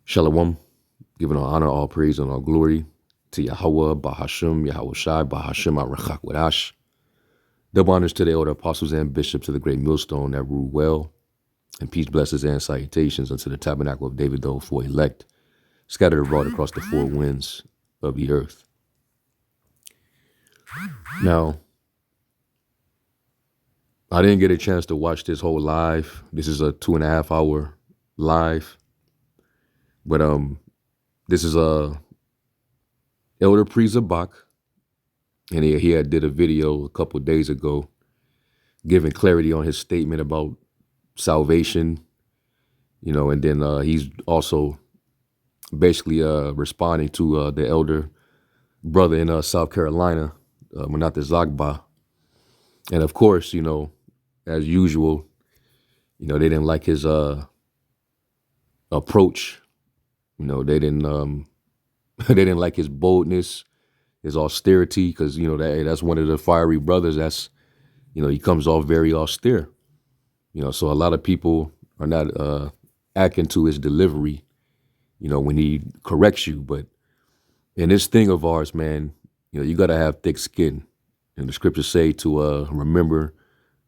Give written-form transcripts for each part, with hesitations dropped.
Shalom, giving all honor, all praise, and all glory to Yahweh, Bahashim, Yahweh Shai, Bahashim, Arachak Wadash. Double honors to the elder apostles and bishops of the great millstone that rule well, and peace, blessings, and salutations unto the tabernacle of David, though for elect, scattered abroad across the four winds of the earth. Now, I didn't get a chance to watch this whole live. This is a 2.5 hour live, but this is Elder Zabak, and he had did a video a couple days ago giving clarity on his statement about salvation, and then he's also basically responding to the elder brother in South Carolina, Manat Zagba. And of course, as usual, they didn't like his approach. They didn't they didn't like his boldness, his austerity, because that's one of the fiery brothers. That's he comes off very austere. So a lot of people are not acting to his delivery, when he corrects you. But in this thing of ours, man, you got to have thick skin. And the scriptures say to remember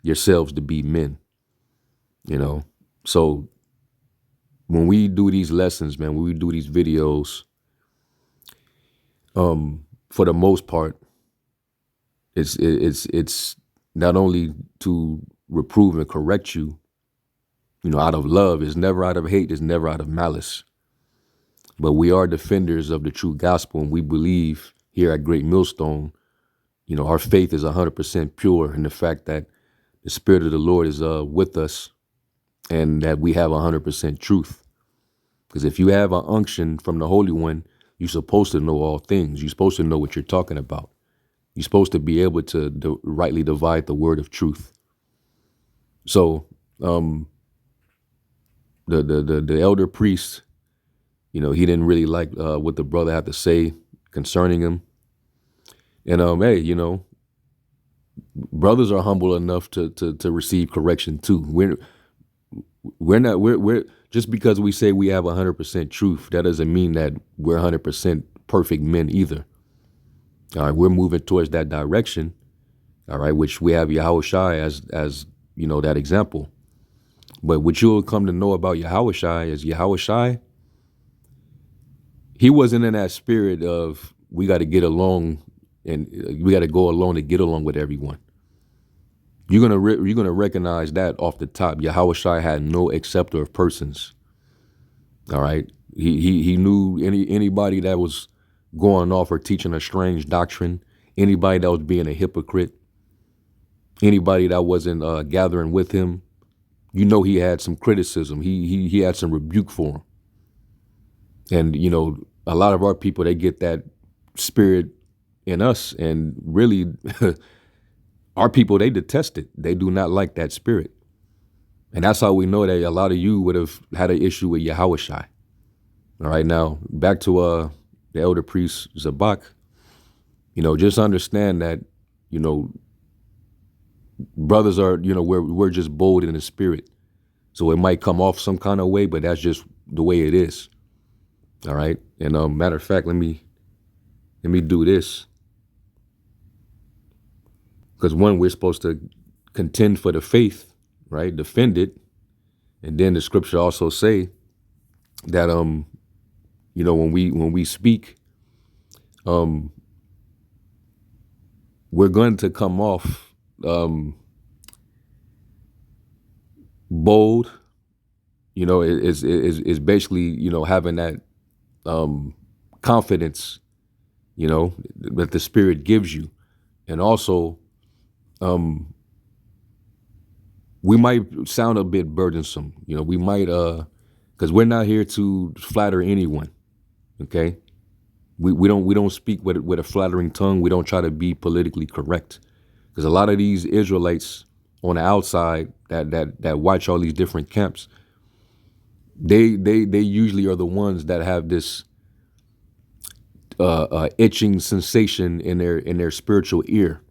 yourselves to be men. So when we do these lessons, man, when we do these videos, for the most part, it's not only to reprove and correct you, out of love. It's never out of hate. It's never out of malice. But we are defenders of the true gospel, and we believe here at Great Millstone, our faith is 100% pure in the fact that the Spirit of the Lord is with us, and that we have 100% truth. Because if you have an unction from the Holy One, you're supposed to know all things. You're supposed to know what you're talking about. You're supposed to be able to rightly divide the word of truth. So the elder priest, he didn't really like what the brother had to say concerning him. And hey, brothers are humble enough to receive correction too. We're just because we say we have 100% truth, that doesn't mean that we're 100% perfect men either. All right, we're moving towards that direction. All right, which we have Yahweh Shai as that example. But what you'll come to know about Yahweh Shai is Yahweh Shai, he wasn't in that spirit of we got to get along and we got to go along to get along with everyone. You're gonna recognize that off the top. Yahweh Shai had no acceptor of persons. All right, he knew anybody that was going off or teaching a strange doctrine, anybody that was being a hypocrite, anybody that wasn't gathering with him. He had some criticism. He had some rebuke for him. And a lot of our people, they get that spirit in us, and really. Our people, they detest it. They do not like that spirit. And that's how we know that a lot of you would have had an issue with Yahweh Shai. All right, now back to the elder priest Zabak. Just understand that, brothers are, we're just bold in the spirit. So it might come off some kind of way, but that's just the way it is. All right. And matter of fact, let me do this. Because one, we're supposed to contend for the faith, right? Defend it. And then the scripture also say that, when we speak, we're going to come off bold. Is basically, having that confidence, that the Spirit gives you. And also, we might sound a bit burdensome. We might, because we're not here to flatter anyone. Okay, we don't speak with a flattering tongue. We don't try to be politically correct, because a lot of these Israelites on the outside that watch all these different camps, they usually are the ones that have this itching sensation in their spiritual ear,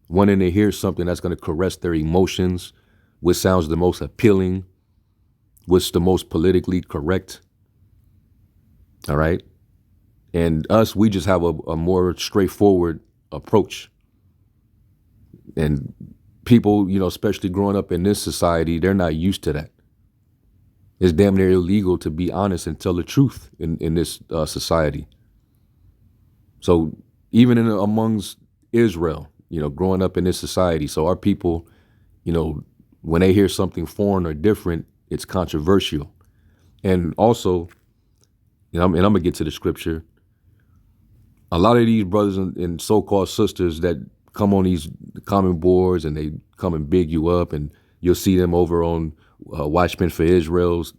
wanting to hear something that's going to caress their emotions, which sounds the most appealing, what's the most politically correct. All right. And us, we just have a more straightforward approach. And people, especially growing up in this society, they're not used to that. It's damn near illegal to be honest and tell the truth in this society. So even amongst Israel, growing up in this society, so our people, when they hear something foreign or different, it's controversial. And also, I'm going to get to the scripture. A lot of these brothers and so-called sisters that come on these common boards and they come and big you up, and you'll see them over on Watchmen for Israel's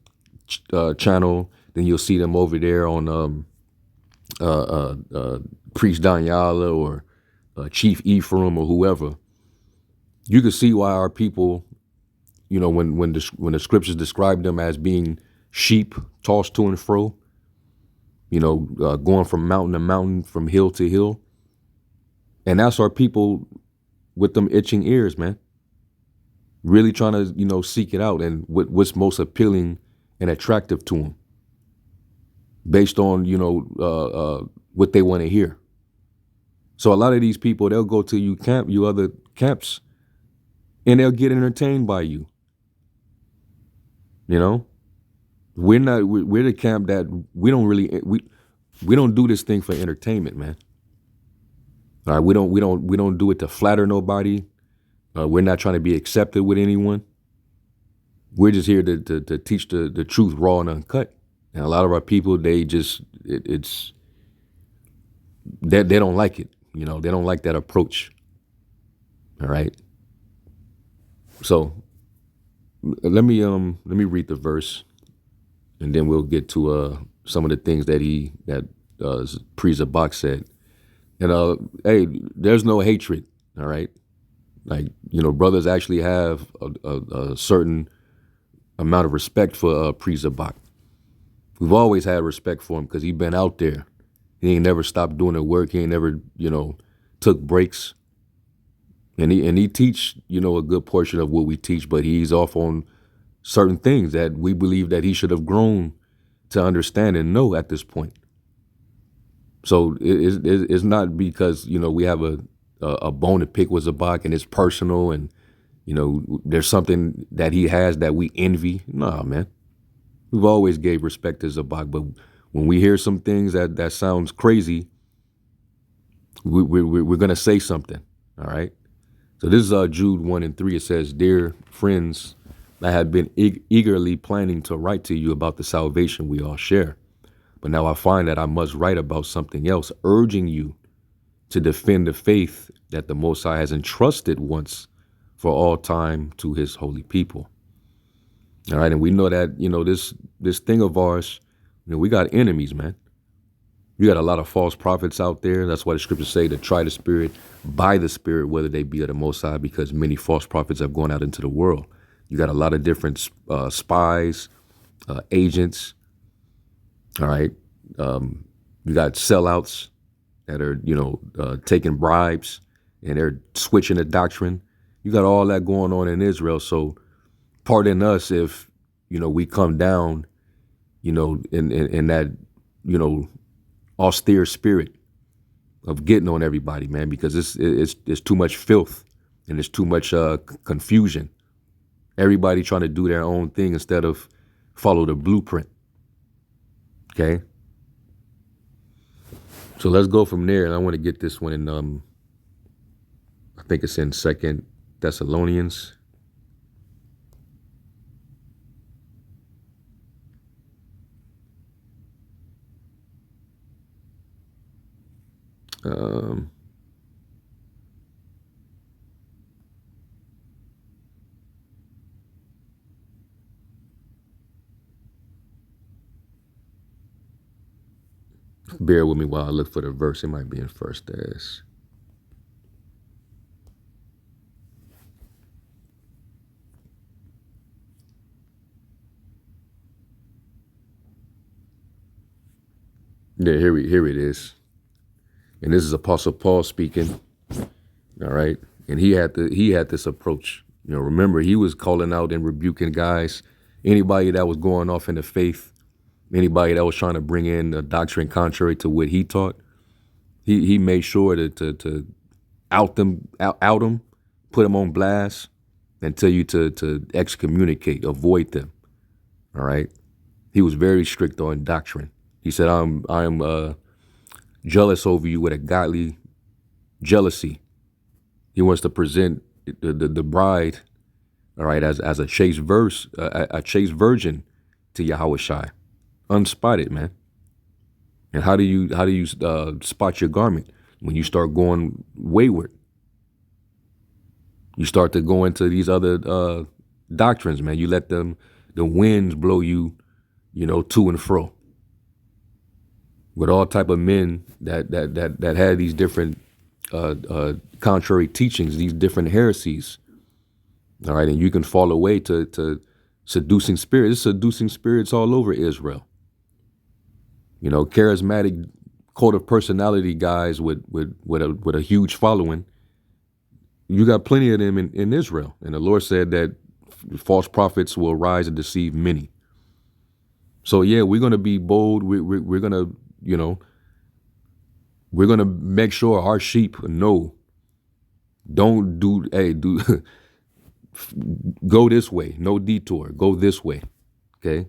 channel. Then you'll see them over there on Priest Daniela or Chief Ephraim or whoever. You can see why our people, when the scriptures describe them as being sheep tossed to and fro, going from mountain to mountain, from hill to hill. And that's our people with them itching ears, man. Really trying to, seek it out and what's most appealing and attractive to them based on, what they want to hear. So a lot of these people, they'll go to you other camps, and they'll get entertained by you. We're the camp that we don't do this thing for entertainment, man. All right, we don't do it to flatter nobody. We're not trying to be accepted with anyone. We're just here to teach the truth raw and uncut. And a lot of our people, they just they don't like it. They don't like that approach. All right. So let me read the verse, and then we'll get to some of the things that Priest Zabak said. And hey, there's no hatred. All right. Like, brothers actually have a certain amount of respect for Priest Zabak. We've always had respect for him because he's been out there. He ain't never stopped doing the work. He ain't never, took breaks. And he teach, a good portion of what we teach, but he's off on certain things that we believe that he should have grown to understand and know at this point. So it's not because, we have a bone to pick with Zabak and it's personal and, there's something that he has that we envy. Nah, man. We've always gave respect to Zabak, but when we hear some things that sounds crazy, we're going to say something, all right? So this is Jude 1:3. It says, "Dear friends, I have been eagerly planning to write to you about the salvation we all share. But now I find that I must write about something else, urging you to defend the faith that the Most High has entrusted once for all time to his holy people." All right, and we know that, this thing of ours, we got enemies, man. You got a lot of false prophets out there. That's why the scriptures say to try the spirit by the spirit, whether they be of the Most High, because many false prophets have gone out into the world. You got a lot of different spies, agents. All right. You got sellouts that are, taking bribes and they're switching the doctrine. You got all that going on in Israel. So pardon us if, we come down, in that, austere spirit of getting on everybody, man, because it's too much filth and it's too much confusion. Everybody trying to do their own thing instead of follow the blueprint. Okay. So let's go from there. And I want to get this one in, I think it's in 2 Thessalonians. Bear with me while I look for the verse. It might be in First Thess. Yeah, here it is. And this is Apostle Paul speaking. All right. And he had this approach. Remember, he was calling out and rebuking guys, anybody that was going off in the faith, Anybody that was trying to bring in a doctrine contrary to what he taught, he made sure to out them, put them on blast, and tell you to excommunicate, avoid them. All right. He was very strict on doctrine. He said, I'm jealous over you with a godly jealousy. He wants to present the bride, all right, as a chaste virgin to Yahweh Shai, unspotted, man. And how do you spot your garment? When you start going wayward, you start to go into these other doctrines, man. You let the winds blow you, to and fro with all type of men that had these different contrary teachings, these different heresies. All right, and you can fall away to seducing spirits. There's seducing spirits all over Israel. Charismatic cult of personality guys with a huge following. You got plenty of them in Israel, and the Lord said that false prophets will rise and deceive many. So yeah, we're gonna be bold. We're gonna we're gonna make sure our sheep know. Don't do go this way, no detour. Go this way, okay?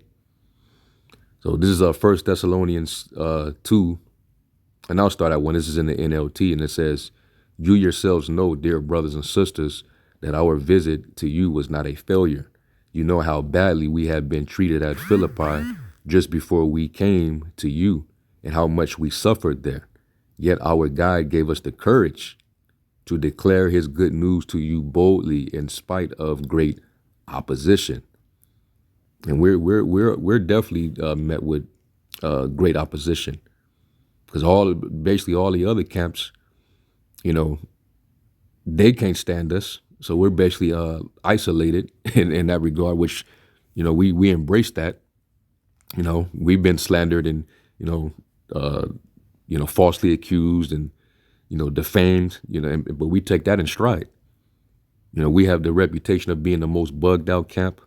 So this is 1 Thessalonians 2, and I'll start at 1. This is in the NLT, and it says, "You yourselves know, dear brothers and sisters, that our visit to you was not a failure. You know how badly we had been treated at Philippi just before we came to you, and how much we suffered there. Yet our guide gave us the courage to declare his good news to you boldly in spite of great opposition." And we're definitely met with great opposition, because basically all the other camps, they can't stand us. So we're basically isolated in that regard, which we embrace that. We've been slandered and falsely accused and defamed. But we take that in stride. We have the reputation of being the most bugged out camp.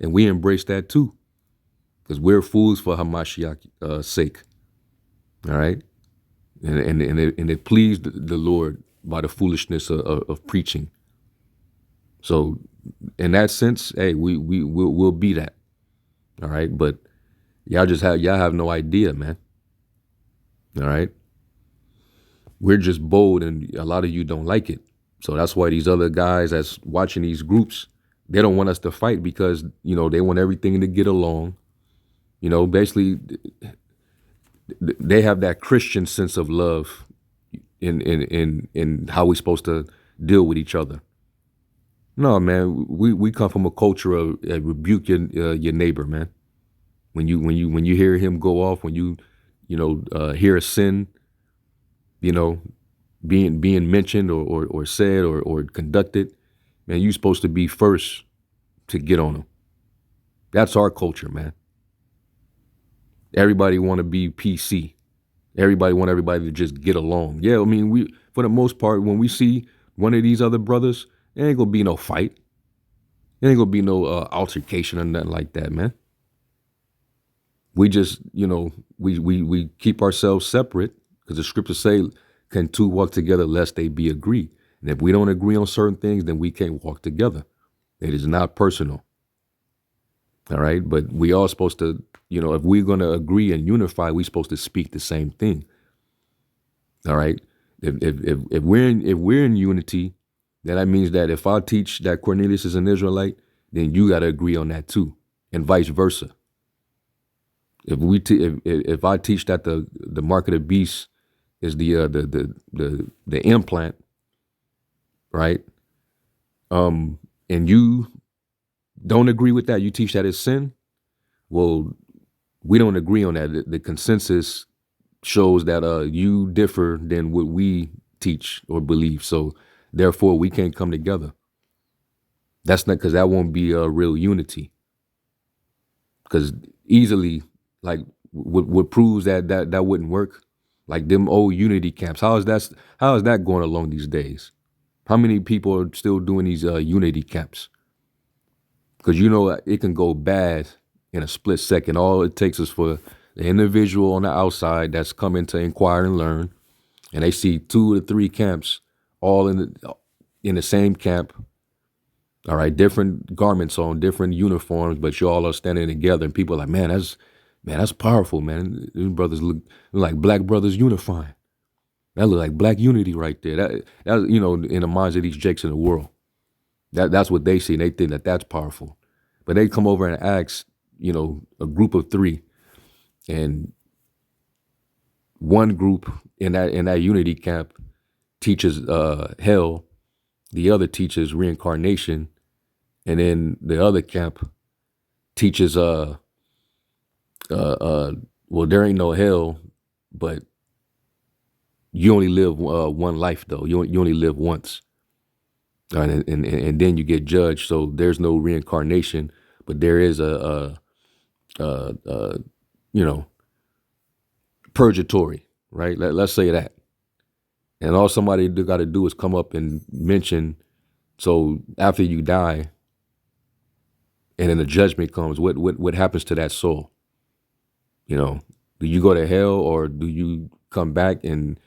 And we embrace that too, because we're fools for Hamashiach's sake. All right, and it pleased the Lord by the foolishness of preaching. So, in that sense, hey, we'll be that. All right, but y'all have no idea, man. All right, we're just bold, and a lot of you don't like it. So that's why these other guys that's watching these groups, they don't want us to fight, because they want everything to get along. Basically, they have that Christian sense of love in how we're supposed to deal with each other. No, man, we come from a culture of rebuke your neighbor, man. When you hear him go off, when you hear a sin, being mentioned or said or conducted, man, you're supposed to be first to get on them. That's our culture, man. Everybody want to be PC. Everybody want everybody to just get along. Yeah, I mean, we, for the most part, when we see one of these other brothers, there ain't gonna be no fight. There ain't gonna be no altercation or nothing like that, man. We just, we keep ourselves separate, because the scriptures say, "Can two walk together lest they be agreed?" And if we don't agree on certain things, then we can't walk together. It is not personal. All right. But we all supposed to, if we're going to agree and unify, we're supposed to speak the same thing. All right. If we're in unity, then that means that if I teach that Cornelius is an Israelite, then you got to agree on that too, and vice versa. If I teach that the mark of the beast is the implant, right? And you don't agree with that, you teach that it's sin. Well, we don't agree on that. The consensus shows that you differ than what we teach or believe. So therefore, we can't come together. That's not, because that won't be a real unity. Because easily, like what proves that wouldn't work, like them old unity camps. How is that going along these days? How many people are still doing these unity camps? Because it can go bad in a split second. All it takes is for the individual on the outside that's coming to inquire and learn, and they see 2 or 3 camps all in the same camp. All right, different garments on, different uniforms, but you all are standing together, and people are like, that's powerful, man. These brothers look like black brothers unifying. That look like black unity right there. That in the minds of these jakes in the world, that's what they see, and they think that that's powerful. But they come over and ask, a group of 3, and one group in that unity camp teaches hell, the other teaches reincarnation, and then the other camp teaches well, there ain't no hell, but you only live one life though. You only live once, and then you get judged. So there's no reincarnation, but there is a purgatory, right? Let's say that. And all somebody got to do is come up and mention. So after you die, and then the judgment comes, what happens to that soul? Do you go to hell, or do you come back and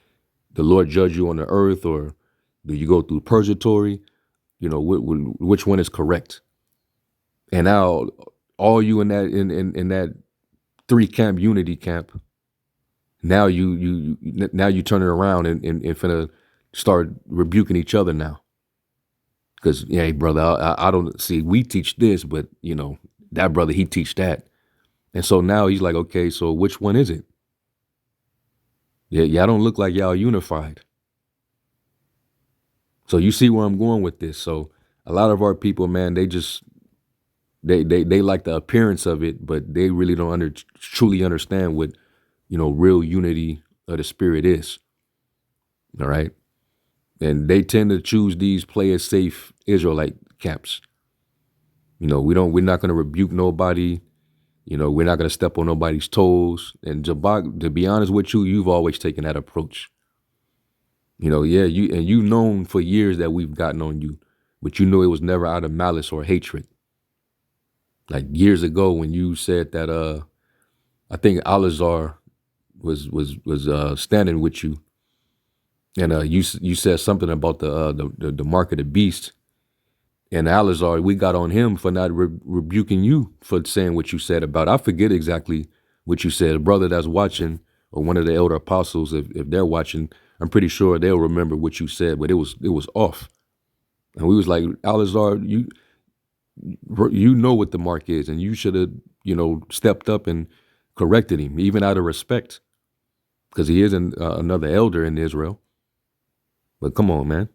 the Lord judge you on the earth, or do you go through purgatory? Which one is correct? And now all you in that 3 camp unity camp, now you turn it around and finna start rebuking each other now. Because, hey, brother, I don't see, we teach this, but, that brother, he teach that. And so now he's like, okay, so which one is it? Yeah, y'all don't look like y'all unified. So you see where I'm going with this. So a lot of our people, man, they just, they like the appearance of it, but they really don't truly understand what, real unity of the spirit is. All right. And they tend to choose these play it safe Israelite camps. We're not going to rebuke nobody. We're not going to step on nobody's toes. And to be honest with you, you've always taken that approach. You've known for years that we've gotten on you, but it was never out of malice or hatred. Like years ago when you said that, I think Alazar was standing with you, and you said something about the mark of the beast, and Alazar, we got on him for not rebuking you for saying what you said about. I forget exactly what you said. A brother that's watching, or one of the elder apostles, if they're watching, I'm pretty sure they'll remember what you said, but it was off. And we was like, Alazar, you know what the mark is, and you should have, stepped up and corrected him, even out of respect, because he is another elder in Israel. But come on, man.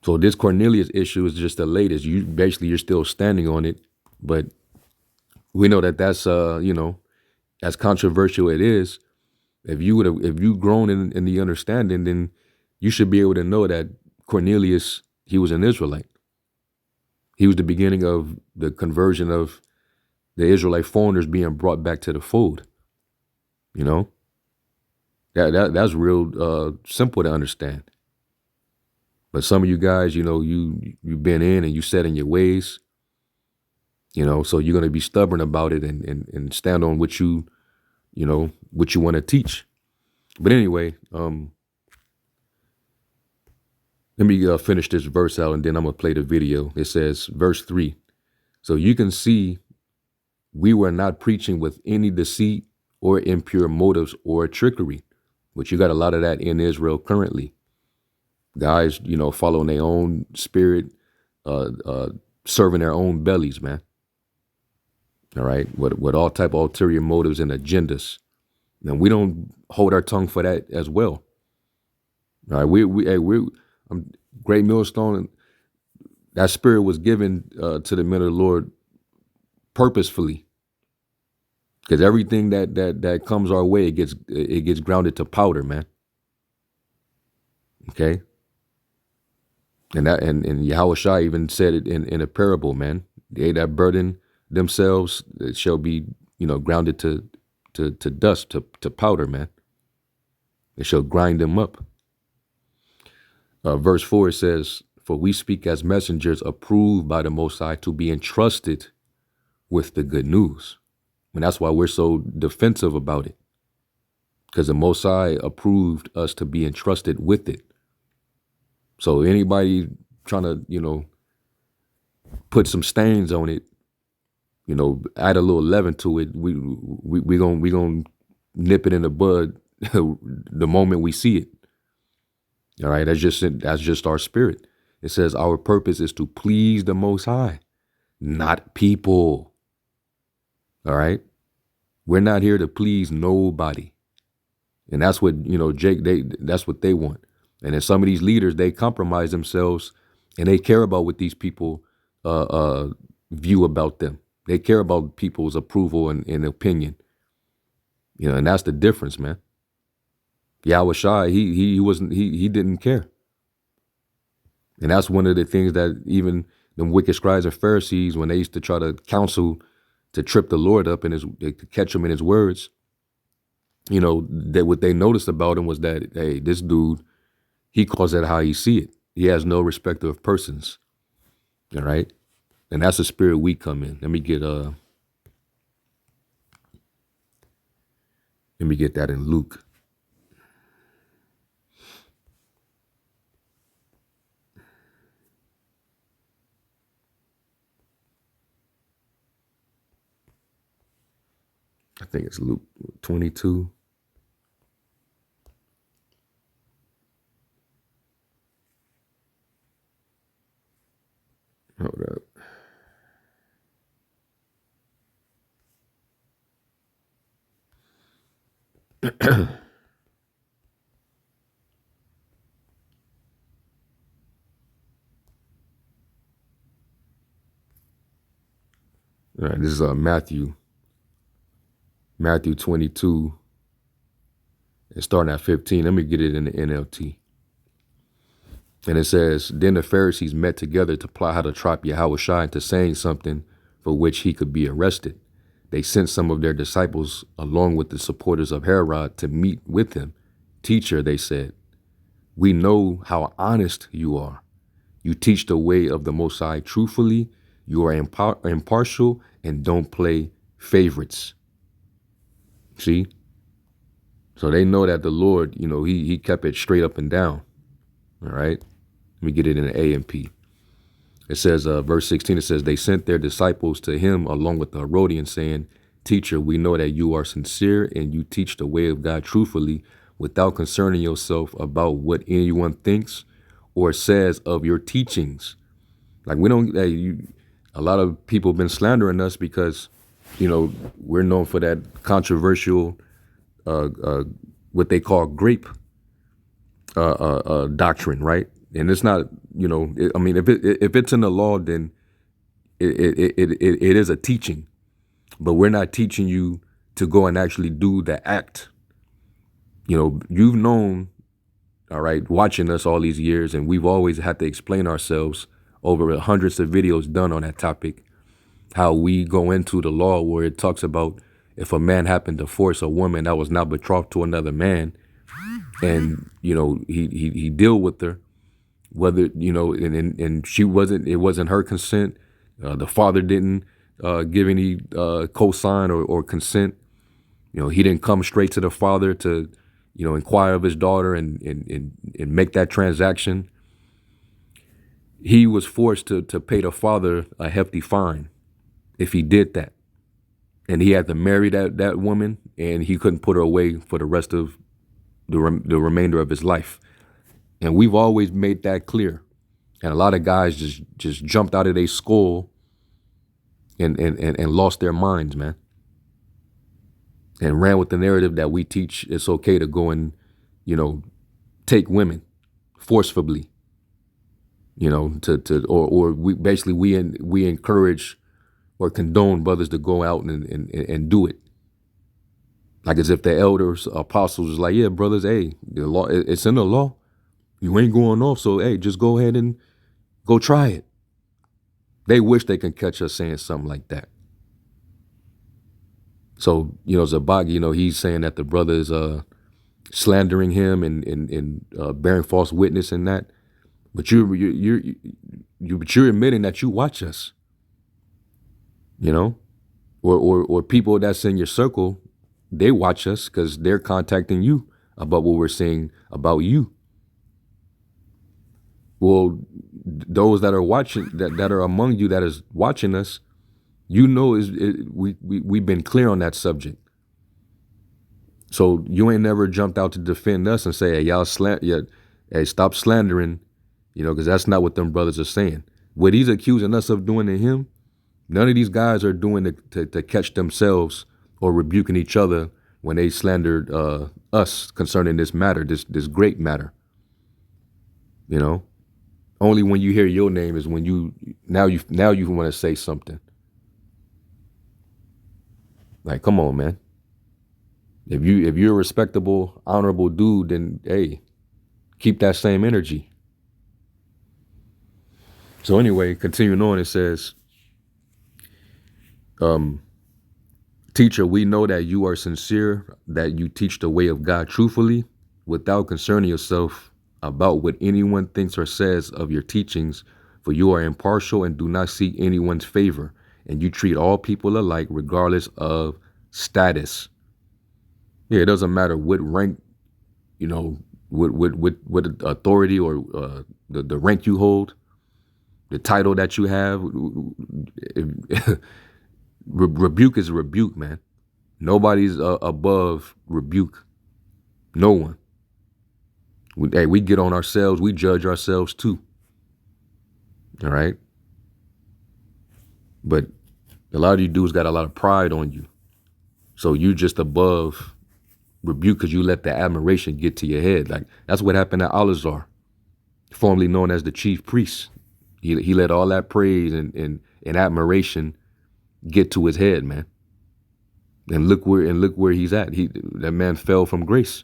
So this Cornelius issue is just the latest. You're still standing on it, but we know that that's as controversial it is. If you grown in the understanding, then you should be able to know that Cornelius, he was an Israelite. He was the beginning of the conversion of the Israelite foreigners being brought back to the fold. That's real simple to understand. But some of you guys, you've been in and you set in your ways, so you're going to be stubborn about it and stand on what you want to teach. But anyway, let me finish this verse out, and then I'm going to play the video. It says, verse 3, so you can see we were not preaching with any deceit or impure motives or trickery, which you got a lot of that in Israel currently. Guys, following their own spirit, serving their own bellies, man. All right, with all type of ulterior motives and agendas, and we don't hold our tongue for that as well. All right, we're Great Millstone. That spirit was given to the men of the Lord purposefully, because everything that comes our way, it gets grounded to powder, man. Okay. And Yahushua even said it in a parable, man. They that burden themselves shall be, grounded to dust, to powder, man. It shall grind them up. Verse 4 says, for we speak as messengers approved by the Most High to be entrusted with the good news. And that's why we're so defensive about it, because the Most High approved us to be entrusted with it. So anybody trying to, put some stains on it, add a little leaven to it, we gonna nip it in the bud the moment we see it. All right, that's just our spirit. It says our purpose is to please the Most High, not people. All right, we're not here to please nobody, and that's what Jake. That's what they want. And then some of these leaders, they compromise themselves, and they care about what these people view about them. They care about people's approval and opinion. And that's the difference, man. Yahweh Shai, he didn't care. And that's one of the things that even the wicked scribes and Pharisees, when they used to try to counsel to trip the Lord up and to catch him in his words, that what they noticed about him was that, hey, this dude, he calls that how he see it. He has no respect of persons. All right. And that's the spirit we come in. Let me get that in Luke. I think it's Luke 22. Hold up. All right, this is Matthew 22, and starting at 15. Let me get it in the NLT. And it says, then the Pharisees met together to plot how to trap Yahushua into saying something for which he could be arrested. They sent some of their disciples along with the supporters of Herod to meet with him. Teacher, they said, we know how honest you are. You teach the way of the Most High truthfully. You are impartial and don't play favorites. See? So they know that the Lord, he kept it straight up and down. All right? Let me get it in the A and P. It says, verse 16, it says, they sent their disciples to him along with the Herodians, saying, Teacher, we know that you are sincere and you teach the way of God truthfully without concerning yourself about what anyone thinks or says of your teachings. Like a lot of people have been slandering us because, we're known for that controversial, what they call grape doctrine, right? And it's not, if it's in the law, then it is a teaching, but we're not teaching you to go and actually do the act. You've known, all right, watching us all these years, and we've always had to explain ourselves over hundreds of videos done on that topic, how we go into the law where it talks about if a man happened to force a woman that was not betrothed to another man, and he deal with her, whether and it wasn't her consent, the father didn't give any cosign or consent, he didn't come straight to the father to inquire of his daughter and make that transaction. He was forced to pay the father a hefty fine if he did that, and he had to marry that woman, and he couldn't put her away for the rest of the remainder of his life. And we've always made that clear. And a lot of guys just jumped out of their skull and lost their minds, man. And ran with the narrative that we teach it's okay to go and, take women forcefully, or we encourage or condone brothers to go out and do it. Like as if the elders, apostles was like, yeah, brothers, hey, the law, it's in the law. You ain't going off, so hey, just go ahead and go try it. They wish they can catch us saying something like that. So, Zabak, he's saying that the brother is slandering him and bearing false witness in that. But you're admitting that you watch us. or people that's in your circle, they watch us because they're contacting you about what we're saying about you. Well, those that are watching, that are among you that is watching us, we've been clear on that subject. So you ain't never jumped out to defend us and say, hey, hey, stop slandering, because that's not what them brothers are saying. What he's accusing us of doing to him, none of these guys are doing to catch themselves or rebuking each other when they slandered us concerning this matter, this great matter. Only when you hear your name is when you want to say something. Like, come on, man. If you're a respectable, honorable dude, then hey, keep that same energy. So anyway, continuing on, it says, teacher, we know that you are sincere, that you teach the way of God truthfully, without concerning yourself about what anyone thinks or says of your teachings, for you are impartial and do not seek anyone's favor, and you treat all people alike regardless of status. Yeah, it doesn't matter what rank, what authority or the rank you hold, the title that you have. Rebuke is a rebuke, man. Nobody's above rebuke. No one. We get on ourselves. We judge ourselves too. All right. But a lot of you dudes got a lot of pride on you. So you just above rebuke because you let the admiration get to your head. Like that's what happened to Alazar, formerly known as the chief priest. He let all that praise and admiration get to his head, man. And look where he's at. That man fell from grace.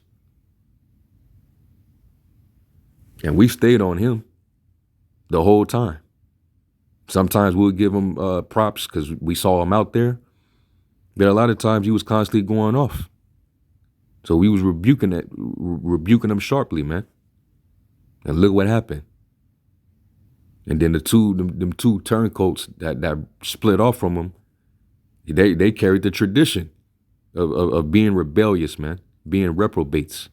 And we stayed on him the whole time. Sometimes we'll give him props because we saw him out there. But a lot of times he was constantly going off. So we was rebuking him sharply, man. And look what happened. And then them two turncoats that split off from him, they carried the tradition of being rebellious, man, being reprobates.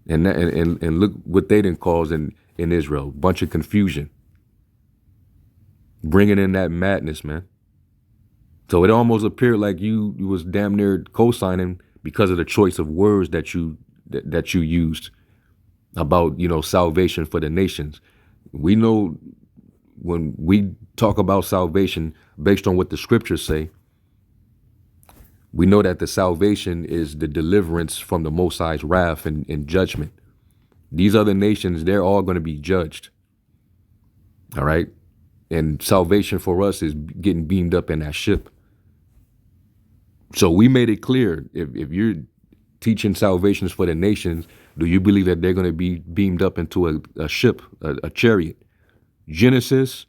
And look what they didn't cause in Israel, bunch of confusion, bringing in that madness, man. So it almost appeared like you was damn near co-signing because of the choice of words that you used about, salvation for the nations. We know when we talk about salvation based on what the scriptures say, we know that the salvation is the deliverance from the Most High's wrath and judgment. These other nations, they're all going to be judged. All right. And salvation for us is getting beamed up in that ship. So we made it clear, if you're teaching salvations for the nations, do you believe that they're going to be beamed up into a ship, a chariot? Genesis,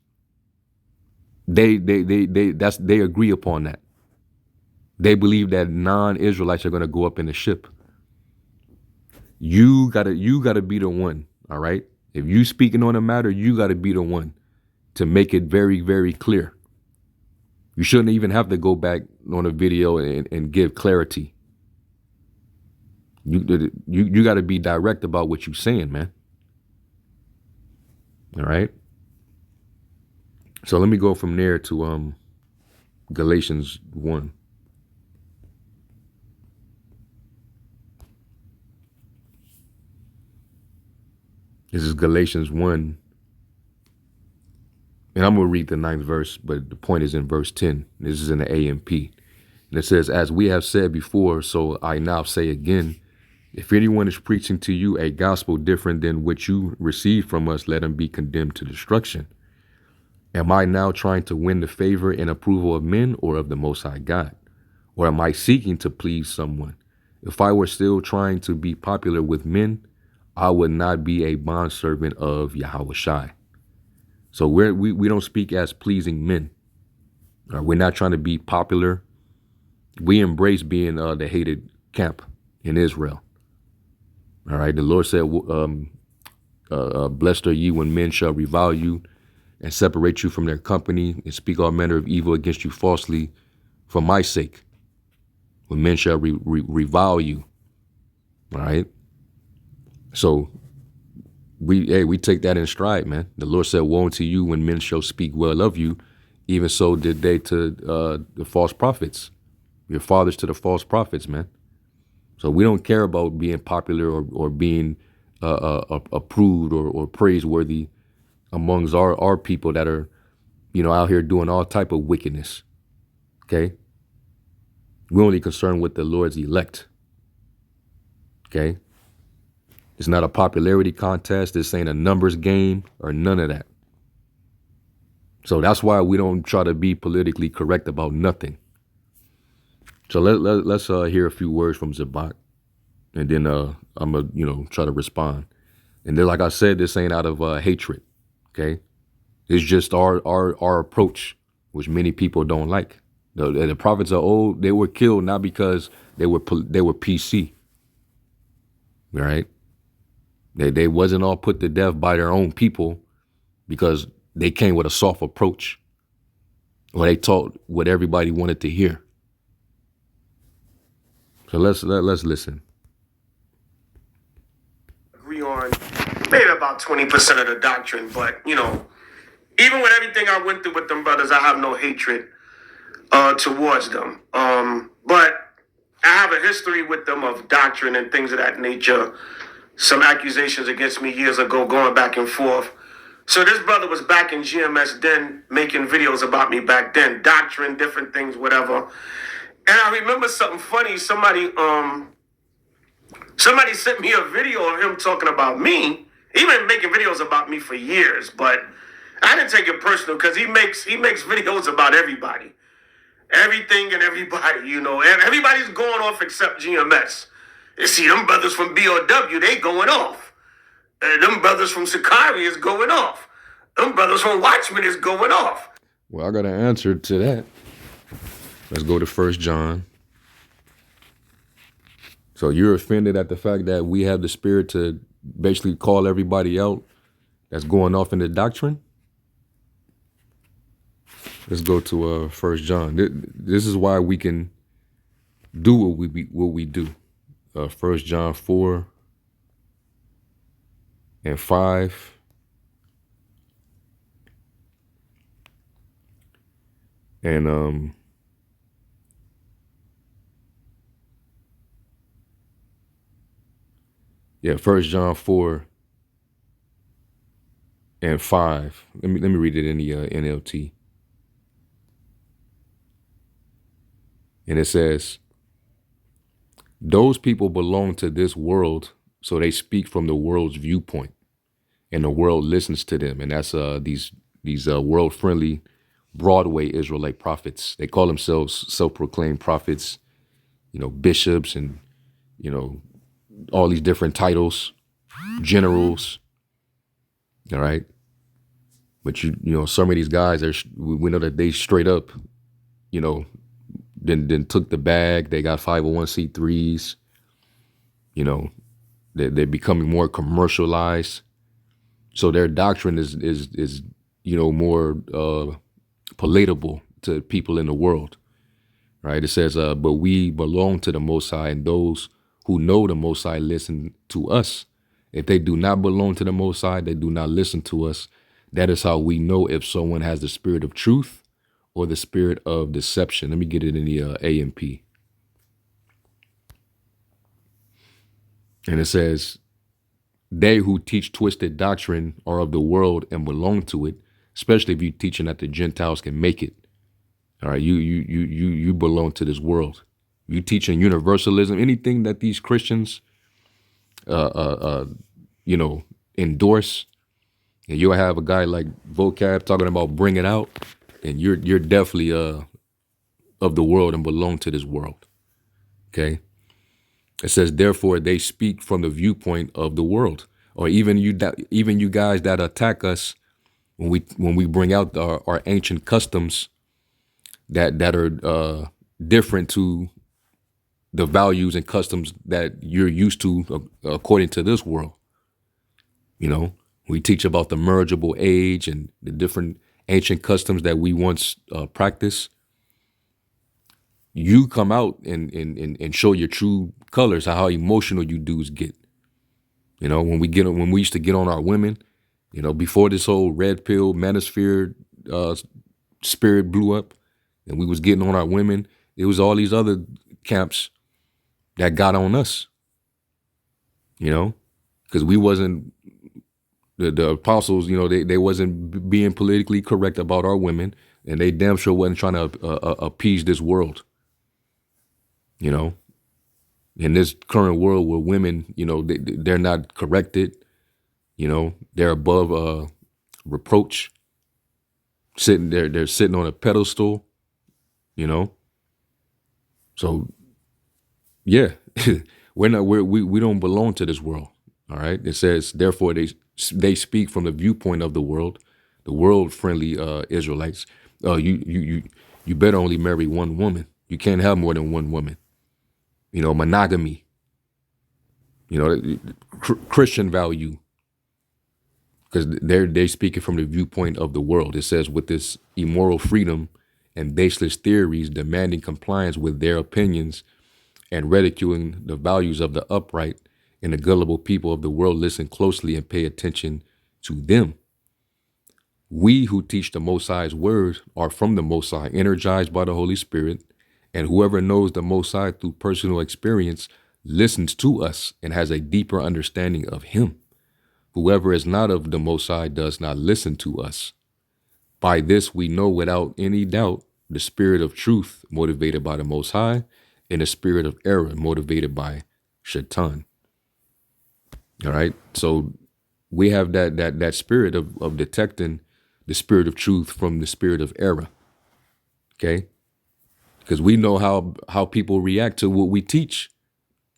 they agree upon that. They believe that non-Israelites are going to go up in the ship. You gotta be the one, all right? If you speaking on a matter, you gotta be the one to make it very, very clear. You shouldn't even have to go back on a video and give clarity. You got to be direct about what you're saying, man. All right. So let me go from there to Galatians 1. This is Galatians 1. And I'm going to read the 9th verse, but the point is in verse 10. This is in the AMP. And it says, as we have said before, so I now say again, if anyone is preaching to you a gospel different than what you received from us, let him be condemned to destruction. Am I now trying to win the favor and approval of men or of the Most High God? Or am I seeking to please someone? If I were still trying to be popular with men, I would not be a bondservant of Yahushai. So we don't speak as pleasing men. We're not trying to be popular. We embrace being the hated camp in Israel. All right. The Lord said, blessed are ye when men shall revile you and separate you from their company and speak all manner of evil against you falsely for my sake, when men shall revile you. All right. So we take that in stride, man. The Lord said, woe unto you when men shall speak well of you. Even so did they to the false prophets, your fathers to the false prophets, man. So we don't care about being popular or being approved or praiseworthy amongst our people that are, out here doing all type of wickedness. Okay. We're only concerned with the Lord's elect. Okay. It's not a popularity contest. This ain't a numbers game or none of that. So that's why we don't try to be politically correct about nothing. So let's hear a few words from Zabak, and then I'm gonna try to respond. And then, like I said, this ain't out of hatred. Okay, it's just our approach, which many people don't like. The prophets of old, they were killed not because they were PC. All right, they wasn't all put to death by their own people because they came with a soft approach, or they taught what everybody wanted to hear. So let's listen. Agree on maybe about 20% of the doctrine, but even with everything I went through with them brothers, I have no hatred towards them. But I have a history with them of doctrine and things of that nature. Some accusations against me years ago, going back and forth. So this brother was back in GMS then, making videos about me back then, doctrine, different things, whatever. And I remember something funny. Somebody sent me a video of him talking about me. He been making videos about me for years, but I didn't take it personal because he makes videos about everybody, everything and everybody. And everybody's going off except GMS. You see, them brothers from BOW, they going off. Them brothers from Sakari is going off. Them brothers from Watchmen is going off. Well, I got an answer to that. Let's go to 1 John. So you're offended at the fact that we have the spirit to basically call everybody out that's going off in the doctrine? Let's go to 1 John. This is why we can do what we do. 1 John 4 and 5. And 1 John 4 and 5. Let me read it in the NLT. And it says, those people belong to this world, so they speak from the world's viewpoint, and the world listens to them. And that's these world-friendly Broadway Israelite prophets. They call themselves self-proclaimed prophets, bishops, and all these different titles, generals. All right, but some of these guys we know that they straight up, then took the bag. They got 501c3s. They're becoming more commercialized. So their doctrine is more palatable to people in the world, right? It says, but we belong to the Most High, and those who know the Most High listen to us. If they do not belong to the Most High, they do not listen to us. That is how we know if someone has the spirit of truth or the spirit of deception. Let me get it in the AMP. And it says, they who teach twisted doctrine are of the world and belong to it, especially if you're teaching that the Gentiles can make it. All right, you belong to this world. You teaching universalism, anything that these Christians endorse, and you'll have a guy like Vocab talking about bring it out, and you're definitely of the world and belong to this world. Okay. It says, therefore, they speak from the viewpoint of the world, or even you guys that attack us when we bring out our ancient customs that are different to the values and customs that you're used to according to this world. We teach about the marriageable age and the different ancient customs that we once practiced. You come out and show your true colors, how emotional you dudes get. When we used to get on our women, before this whole red pill manosphere uh, spirit blew up, and we was getting on our women, it was all these other camps that got on us, because we wasn't the apostles, they wasn't being politically correct about our women, and they damn sure wasn't trying to appease this world, you know. In this current world where women, they're not corrected, they're above reproach, they're sitting on a pedestal, you know. So yeah, we don't belong to this world. All right. It says therefore they speak from the viewpoint of the world friendly Israelites. You better only marry one woman. You can't have more than one woman. Monogamy. Christian value, because they speaking from the viewpoint of the world. It says with this immoral freedom and baseless theories demanding compliance with their opinions and ridiculing the values of the upright, and the gullible people of the world listen closely and pay attention to them. We who teach the Most High's word are from the Most High, energized by the Holy Spirit, and whoever knows the Most High through personal experience listens to us and has a deeper understanding of Him. Whoever is not of the Most High does not listen to us. By this we know without any doubt the spirit of truth motivated by the Most High and the spirit of error motivated by Shaitan. All right. So we have that spirit of detecting the spirit of truth from the spirit of error. Okay. Because we know how people react to what we teach.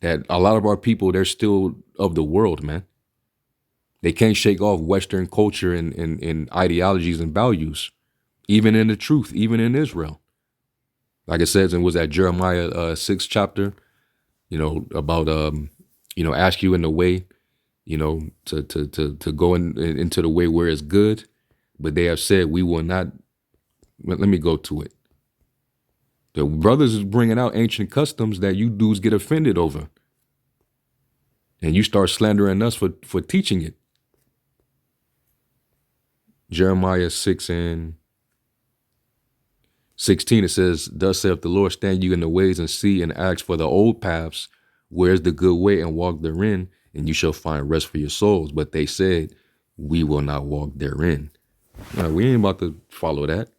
That a lot of our people, they're still of the world, man. They can't shake off Western culture and ideologies and values, even in the truth, even in Israel. Like it says, and was that Jeremiah 6 chapter, about ask you in the way, to go into the way where it's good, but they have said we will not. Let me go to it. The brothers is bringing out ancient customs that you dudes get offended over, and you start slandering us for teaching it. Jeremiah 6:16, it says, "Thus saith the Lord, stand you in the ways and see and ask for the old paths, where is the good way, and walk therein, and you shall find rest for your souls." But they said, we will not walk therein. Now, we ain't about to follow that,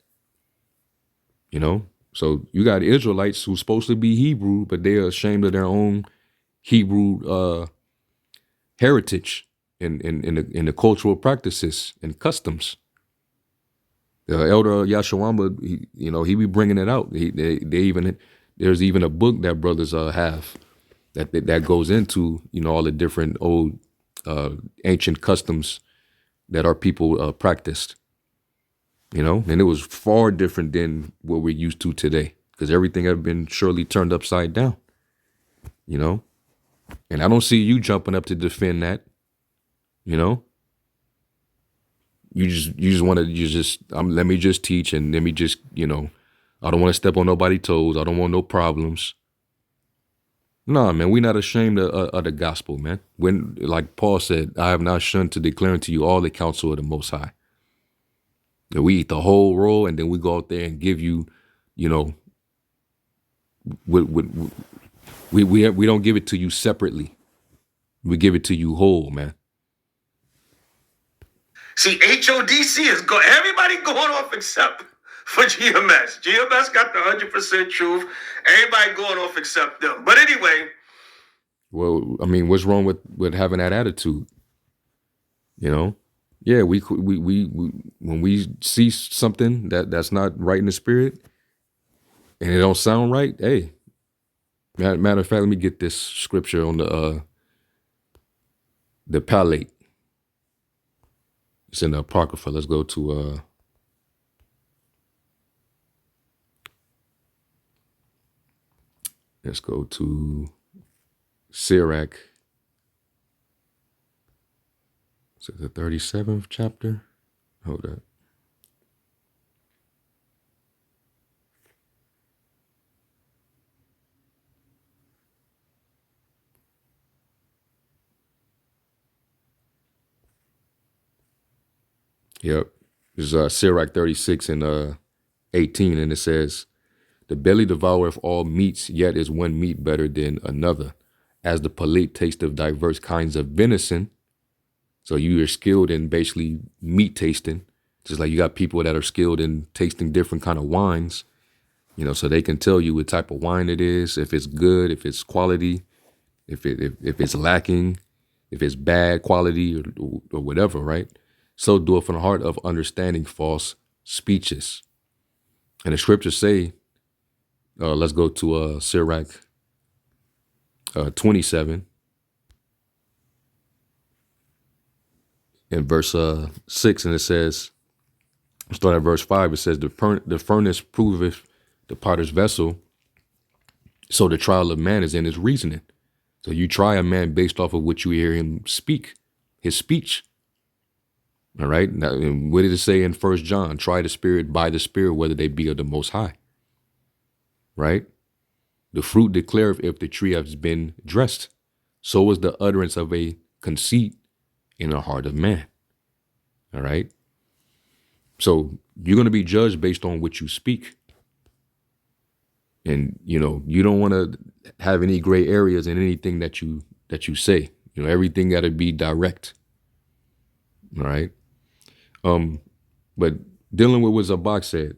So you got Israelites who's supposed to be Hebrew, but they are ashamed of their own Hebrew heritage and the cultural practices and customs. The elder Yashawamba, he be bringing it out. There's even a book that brothers have that goes into all the different old ancient customs that our people practiced. And it was far different than what we're used to today, because everything had been surely turned upside down. And I don't see you jumping up to defend that. You know, you just want to let me just teach, and let me just I don't want to step on nobody's toes. I don't want no problems. Nah, man, we not ashamed of the gospel, man. When, like Paul said, I have not shunned to declare unto you all the counsel of the Most High. And we eat the whole roll, and then we go out there and give you, you know, we don't give it to you separately. We give it to you whole, man. See, HODC is everybody going off except for GMS. GMS got the 100% truth. Everybody going off except them. But anyway. Well, I mean, what's wrong with having that attitude? Yeah, we when we see something that's not right in the spirit and it don't sound right, hey, matter of fact, let me get this scripture on the palate. It's in the Apocrypha. Let's go to Sirach. Is it the 37th chapter? Hold up. Yep. This is Sirach 36 and 18, and it says, "The belly devoureth all meats, yet is one meat better than another. As the palate taste of diverse kinds of venison." So you are skilled in basically meat tasting, just like you got people that are skilled in tasting different kind of wines, so they can tell you what type of wine it is, if it's good, if it's quality, if it's lacking, if it's bad quality or whatever, right? So doeth an heart of understanding false speeches. And the scriptures say, let's go to Sirach 27 and verse 6, and it says, start at verse 5, it says, the furnace proveth the potter's vessel, so the trial of man is in his reasoning. So you try a man based off of what you hear him speak, his speech. All right. Now, and what did it say in 1 John? Try the spirit by the spirit, whether they be of the Most High. Right. The fruit declareth if the tree has been dressed. So is the utterance of a conceit in the heart of man. All right. So you're going to be judged based on what you speak. And, you don't want to have any gray areas in anything that you say. Everything got to be direct. All right. But dealing with what Zabak said,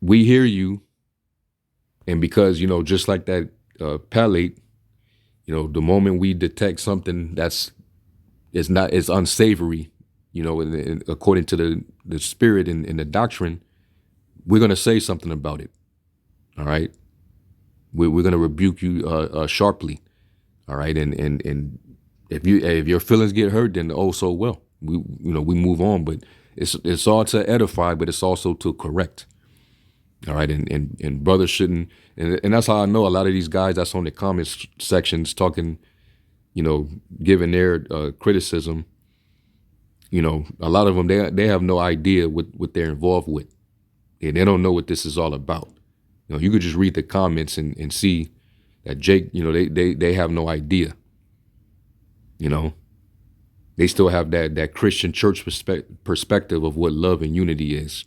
we hear you. And because, just like that palate, the moment we detect something that's is unsavory, and according to the spirit and the doctrine, we're going to say something about it. All right. We're going to rebuke you sharply. All right. And if your feelings get hurt, then oh, so well, we move on, but it's all to edify, but it's also to correct. All right. And brothers shouldn't, and that's how I know a lot of these guys that's on the comments sections talking, giving their criticism, a lot of them, they have no idea what they're involved with. And they don't know what this is all about. You could just read the comments and see that Jake, they have no idea. They still have that Christian church perspective of what love and unity is.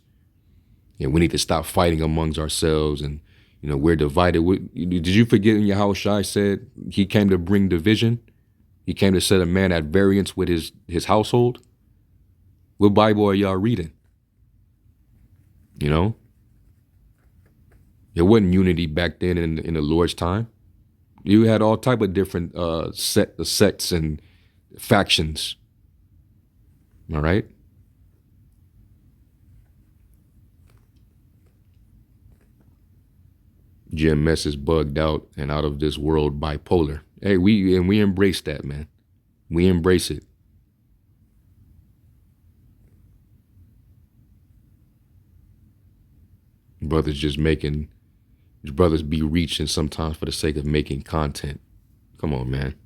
And we need to stop fighting amongst ourselves, and we're divided. Did you forget when Yahushua said he came to bring division? He came to set a man at variance with his household. What Bible are y'all reading? There wasn't unity back then in the Lord's time. You had all type of different sects and factions. All right. GMS is bugged out and out of this world bipolar. Hey, we embrace that, man. We embrace it. Brothers be reaching sometimes for the sake of making content. Come on, man.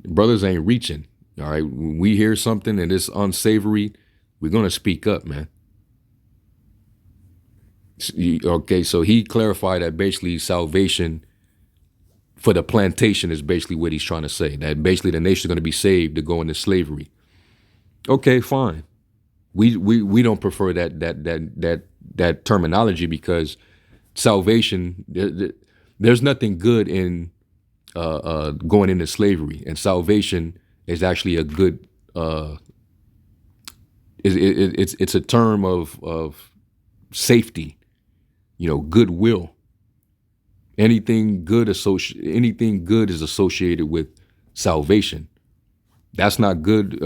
Brothers ain't reaching. All right. When we hear something and it's unsavory, we're going to speak up, man. Okay, so he clarified that basically salvation for the plantation is basically what he's trying to say. That basically the nation is going to be saved to go into slavery. Okay, fine. We don't prefer that terminology, because salvation, there's nothing good in going into slavery, and salvation is actually a good. It's a term of safety. Goodwill. Anything good is associated with salvation. That's not good.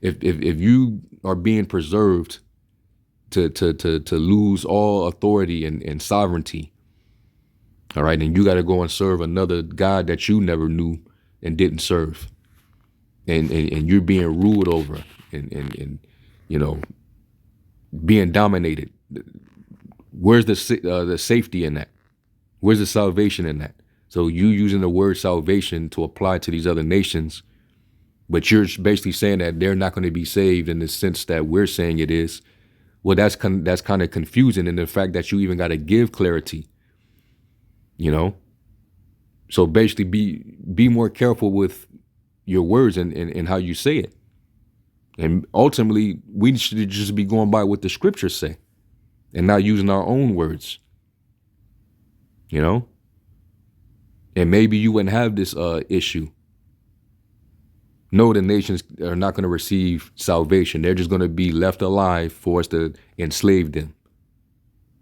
If you are being preserved to lose all authority and sovereignty, all right, and you got to go and serve another God that you never knew and didn't serve, and you're being ruled over and being dominated. Where's the safety in that? Where's the salvation in that? So you using the word salvation to apply to these other nations, but you're basically saying that they're not going to be saved in the sense that we're saying it is. Well, that's kind of confusing in the fact that you even got to give clarity. So basically, be more careful with your words and how you say it. And ultimately, we should just be going by what the scriptures say and not using our own words, you know? And maybe you wouldn't have this issue. No, the nations are not going to receive salvation. They're just going to be left alive for us to enslave them.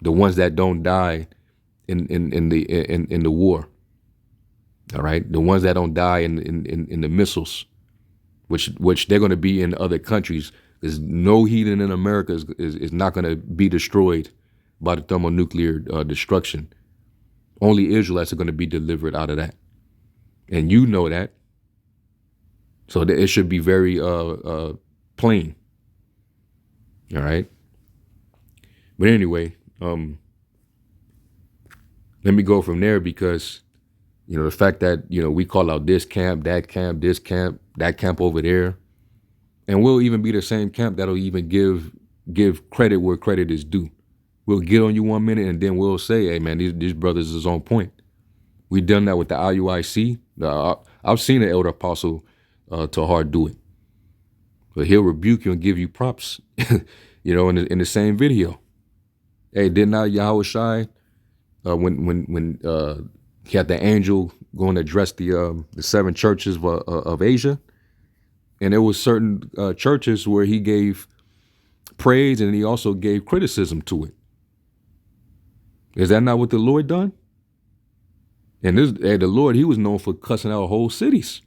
The ones that don't die in the war. All right, the ones that don't die in the missiles, which they're going to be in other countries. There's no heathen in America is not going to be destroyed by the thermonuclear destruction. Only Israelites are going to be delivered out of that, and you know that. So it should be very plain. All right. But anyway, let me go from there because, the fact that, we call out this camp, that camp over there, and we'll even be the same camp that'll even give credit where credit is due. We'll get on you 1 minute and then we'll say, hey man, these brothers is on point. We done that with the IUIC. I've seen the elder apostle Tahar do it. But he'll rebuke you and give you props, in the same video. Hey, did not Yahweh Shai, when he had the angel going to address the 7 churches of Asia, and there was certain churches where he gave praise and he also gave criticism to it. Is that not what the Lord done? And the Lord, he was known for cussing out whole cities.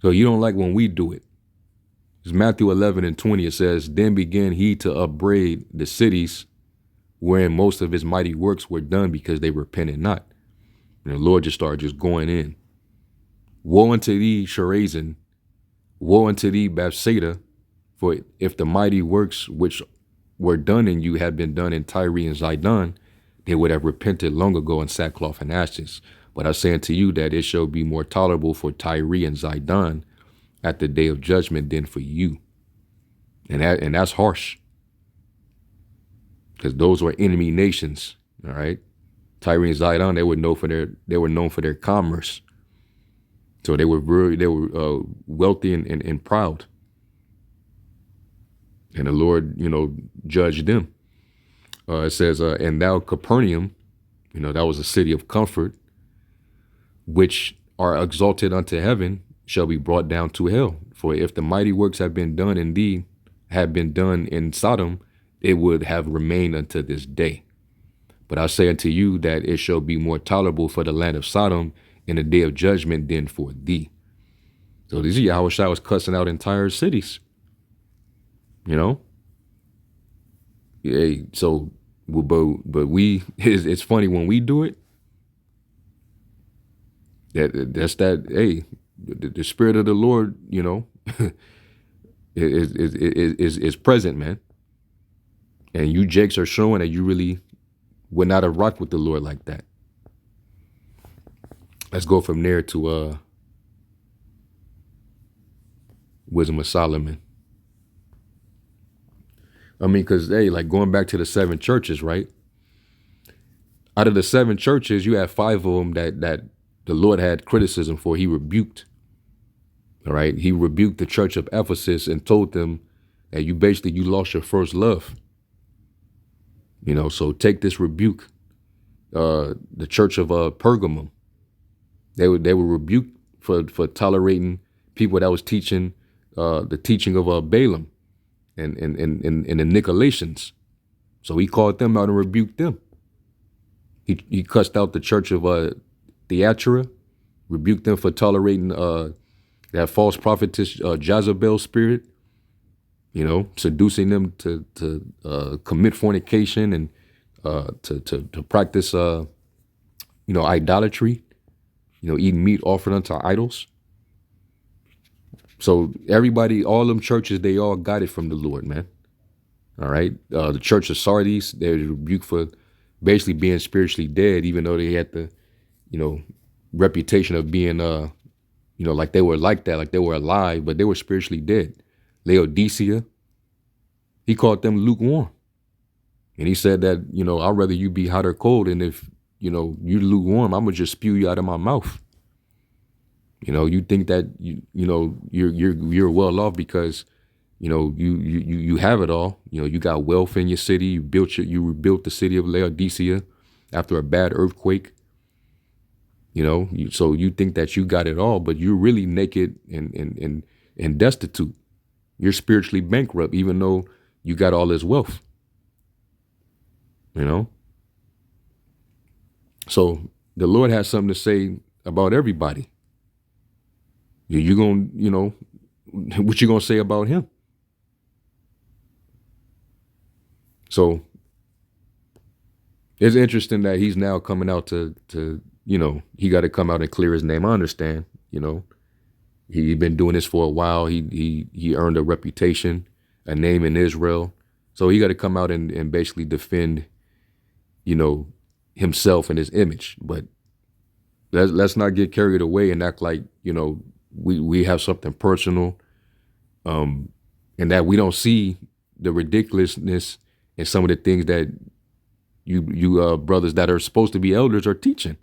So you don't like when we do it. It's Matthew 11:20. It says, then began he to upbraid the cities wherein most of his mighty works were done because they repented not. And the Lord just started just going in. Woe unto thee, Chorazin. Woe unto thee, Bethsaida. For if the mighty works which were done in you had been done in Tyre and Zidon, they would have repented long ago in sackcloth and ashes. But I say unto you that it shall be more tolerable for Tyre and Zidon at the day of judgment than for you. And that's harsh. Because those were enemy nations. All right. Tyre and Zidon, they were known for their commerce. So they were wealthy and proud. And the Lord, judged them. It says, and thou Capernaum, that was a city of comfort, which are exalted unto heaven, shall be brought down to hell. For if the mighty works have been done in thee, had been done in Sodom, it would have remained unto this day. But I say unto you that it shall be more tolerable for the land of Sodom in the day of judgment than for thee. So these Yahweh Shai was cussing out entire cities. Hey, so, but it's funny when we do it. Hey, the spirit of the Lord, is present, man. And you Jakes are showing that you really would not have rocked with the Lord like that. Let's go from there to Wisdom of Solomon. I mean, because, hey, like going back to the 7 churches, right? Out of the 7 churches, you have 5 of them that the Lord had criticism for. He rebuked. All right. He rebuked the church of Ephesus and told them that you lost your first love. So take this rebuke. The church of Pergamum, they were rebuked for tolerating people that was teaching the teaching of Balaam and the Nicolaitans. So he called them out and rebuked them. He cussed out the church of Thyatira, rebuked them for tolerating that false prophetess Jezebel spirit, seducing them to commit fornication and to practice idolatry, eating meat offered unto idols. So everybody, all them churches, they all got it from the Lord, man. All right. The church of Sardis, they're rebuked for basically being spiritually dead, even though they had the, reputation of being, like they were like that, like they were alive, but they were spiritually dead. Laodicea, he called them lukewarm. And he said that, I'd rather you be hot or cold. And if, you're lukewarm, I'm going to just spew you out of my mouth. You think that you're well off because you have it all. You got wealth in your city. You rebuilt the city of Laodicea after a bad earthquake. So you think that you got it all, but you're really naked and destitute. You're spiritually bankrupt, even though you got all this wealth. You know. So the Lord has something to say about everybody. You gonna, what you gonna say about him? So it's interesting that he's now coming out to he got to come out and clear his name. I understand. He been doing this for a while. He earned a reputation, a name in Israel. So he got to come out and basically defend, himself and his image. But let's not get carried away and act like we have something personal, and that we don't see the ridiculousness in some of the things that you brothers that are supposed to be elders are teaching.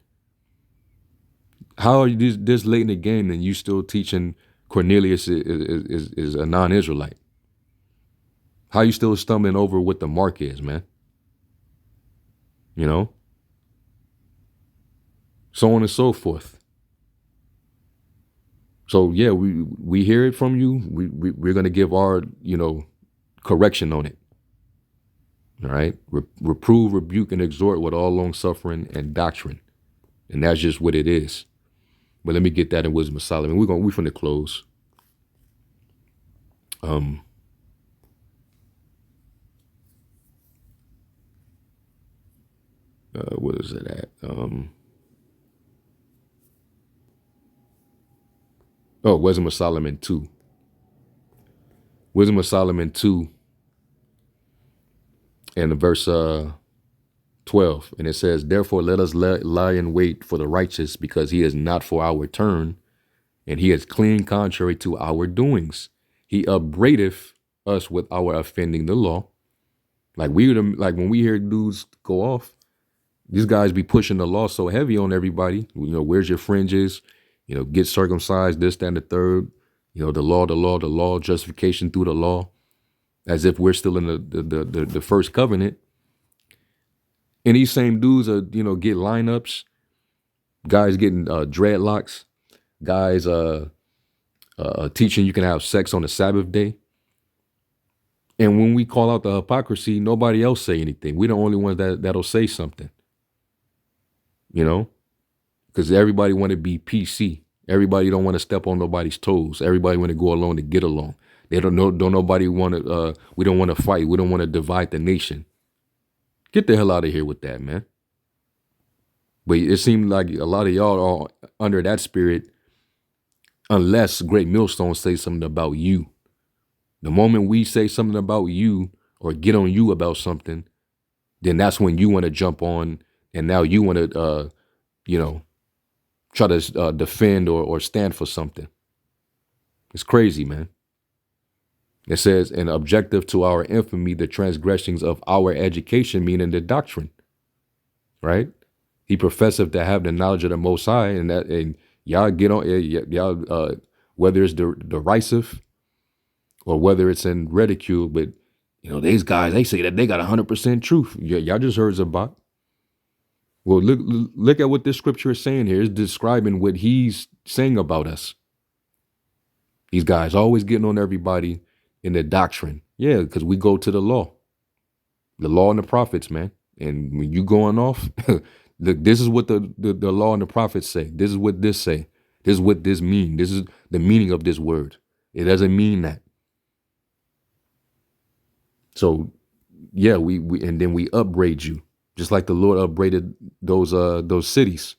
How are you this late in the game and you still teaching Cornelius is a non-Israelite? How you still stumbling over what the mark is, man? So on and so forth. So yeah, we hear it from you. We're gonna give our correction on it. All right, reprove, rebuke, and exhort with all long suffering and doctrine, and that's just what it is. But let me get that in Wisdom of Solomon. We're finna close. What is it at? Wisdom of Solomon 2. Wisdom of Solomon 2 and verse 12. And it says, therefore let us lie in wait for the righteous, because he is not for our turn, and he is clean contrary to our doings. He upbraideth us with our offending the law. Like when we hear dudes go off, these guys be pushing the law so heavy on everybody. Where's your fringes? Get circumcised, this, that, and the third. The law, justification through the law, as if we're still in the first covenant. And these same dudes are, get lineups, guys getting dreadlocks, guys teaching you can have sex on the Sabbath day. And when we call out the hypocrisy, nobody else say anything. We're the only ones that'll say something. Because everybody want to be PC. Everybody don't want to step on nobody's toes. Everybody want to go along to get along. They don't nobody want to, we don't want to fight. We don't want to divide the nation. Get the hell out of here with that, man. But it seems like a lot of y'all are under that spirit, unless Great Millstone say something about you. The moment we say something about you or get on you about something, then that's when you want to jump on, and now you want to, try to defend or stand for something. It's crazy, man. It says, an objective to our infamy, the transgressions of our education, meaning the doctrine, right? He professeth to have the knowledge of the Most High, and y'all get on, y'all, whether it's derisive or whether it's in ridicule, but these guys, they say that they got 100% truth. Y'all just heard Zabak. Well, look at what this scripture is saying here. It's describing what he's saying about us. These guys always getting on everybody in the doctrine. Yeah, because we go to the law and the prophets, man. And when you going off, look, this is what the law and the prophets say. This is what this say. This is what this mean. This is the meaning of this word. It doesn't mean that. So yeah, we and then we upbraid you, just like the Lord upbraided those cities.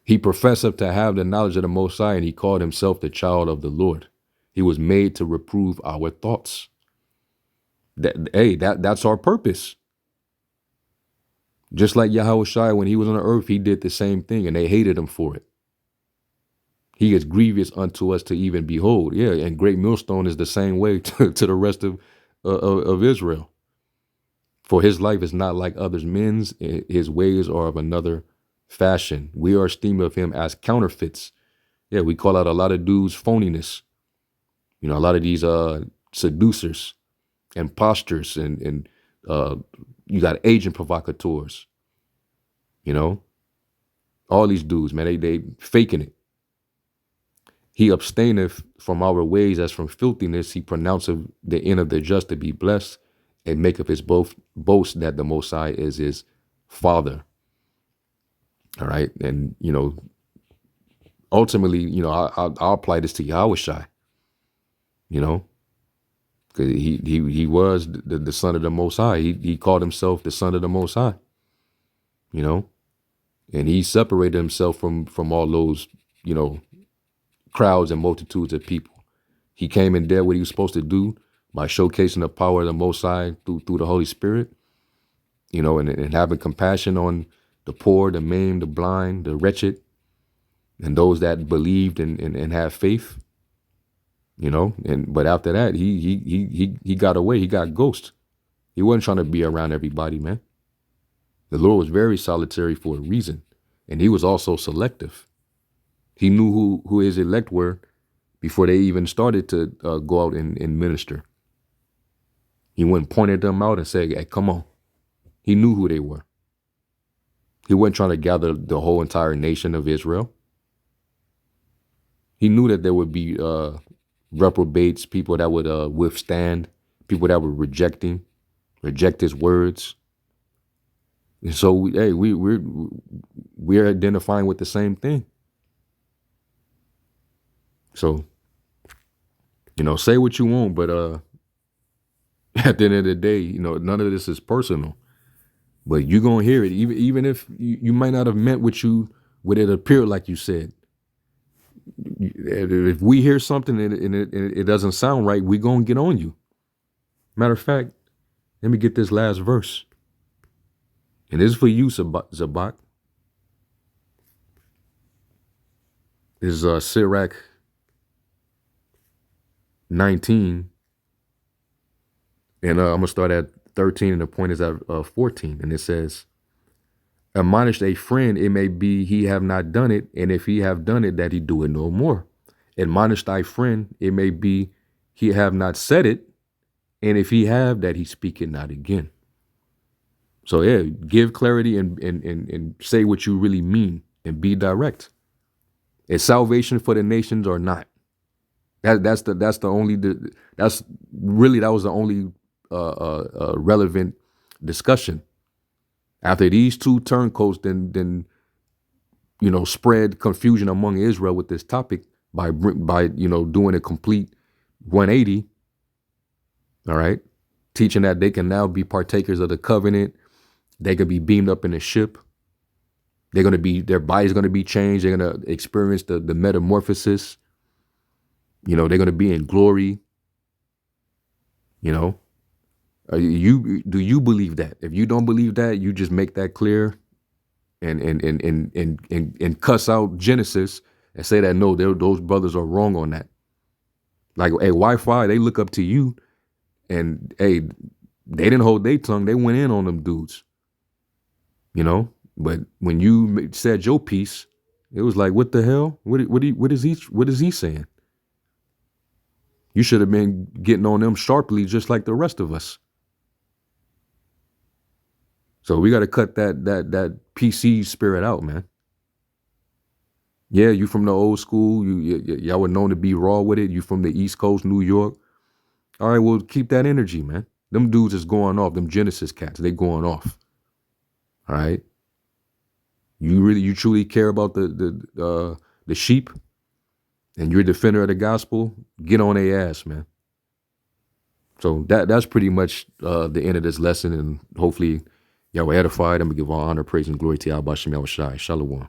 He professed to have the knowledge of the Most High, and he called himself the child of the Lord. He was made to reprove our thoughts. That's our purpose. Just like Yahushua, when he was on the earth, he did the same thing, and they hated him for it. He is grievous unto us to even behold. Yeah, and Great Millstone is the same way to the rest of Israel. For his life is not like others men's, his ways are of another fashion. We are esteemed of him as counterfeits. Yeah, we call out a lot of dudes phoniness. You know, a lot of these seducers, imposters, and you got agent provocateurs. You know, all these dudes, man, they faking it. He abstaineth from our ways as from filthiness. He pronounceth the end of the just to be blessed, and maketh his boast that the Most High is his Father. All right, and you know, ultimately, you know, I'll apply this to Yahushai. You know, because he was the Son of the Most High. He called himself the Son of the Most High. You know, and he separated himself from all those, you know, crowds and multitudes of people. He came and did what he was supposed to do by showcasing the power of the Most High through the Holy Spirit, you know, and having compassion on the poor, the maimed, the blind, the wretched, and those that believed and had faith, you know. And but after that, he got away. He got ghost. He wasn't trying to be around everybody, man. The Lord was very solitary for a reason, and he was also selective. He knew who his elect were before they even started to go out and minister. He went and pointed them out and said, hey, come on. He knew who they were. He wasn't trying to gather the whole entire nation of Israel. He knew that there would be reprobates, people that would withstand, people that would reject his words. And so, hey, we're identifying with the same thing. So, you know, say what you want, but at the end of the day, you know, none of this is personal. But you're gonna hear it, even if you might not have meant what it appeared like you said. If we hear something and it doesn't sound right, we're gonna get on you. Matter of fact, let me get this last verse. And this is for you, Zabak. This is Sirach 19. And I'm gonna start at 13 and the point is at 14. And it says, admonish a friend, it may be he have not done it, and if he have done it, that he do it no more. Admonish thy friend, it may be he have not said it, and if he have, that he speak it not again. So yeah, give clarity and say what you really mean and be direct. Is salvation for the nations or not? That was the only relevant discussion. After these two turncoats then you know spread confusion among Israel with this topic by you know doing a complete 180. All right, teaching that they can now be partakers of the covenant. They could be beamed up in a ship. Their body's gonna be changed. They're gonna experience the metamorphosis. You know, they're gonna be in glory. You know, do you believe that? If you don't believe that, you just make that clear and cuss out Genesis and say that no, those brothers are wrong on that. Like, hey, Wi-Fi, they look up to you, and hey, they didn't hold their tongue. They went in on them dudes. You know, but when you said your piece, it was like, what the hell? What is he saying? You should have been getting on them sharply, just like the rest of us. So we got to cut that PC spirit out, man. Yeah, you from the old school. Y'all were known to be raw with it. You from the East Coast, New York. All right, well, keep that energy, man. Them dudes is going off. Them Genesis cats, they going off. All right. You truly care about the sheep, and you're a defender of the gospel. Get on their ass, man. So that's pretty much the end of this lesson, and hopefully y'all were edified. I'm gonna give all honor, praise, and glory to Yahweh Shem Yahushai. Shalom.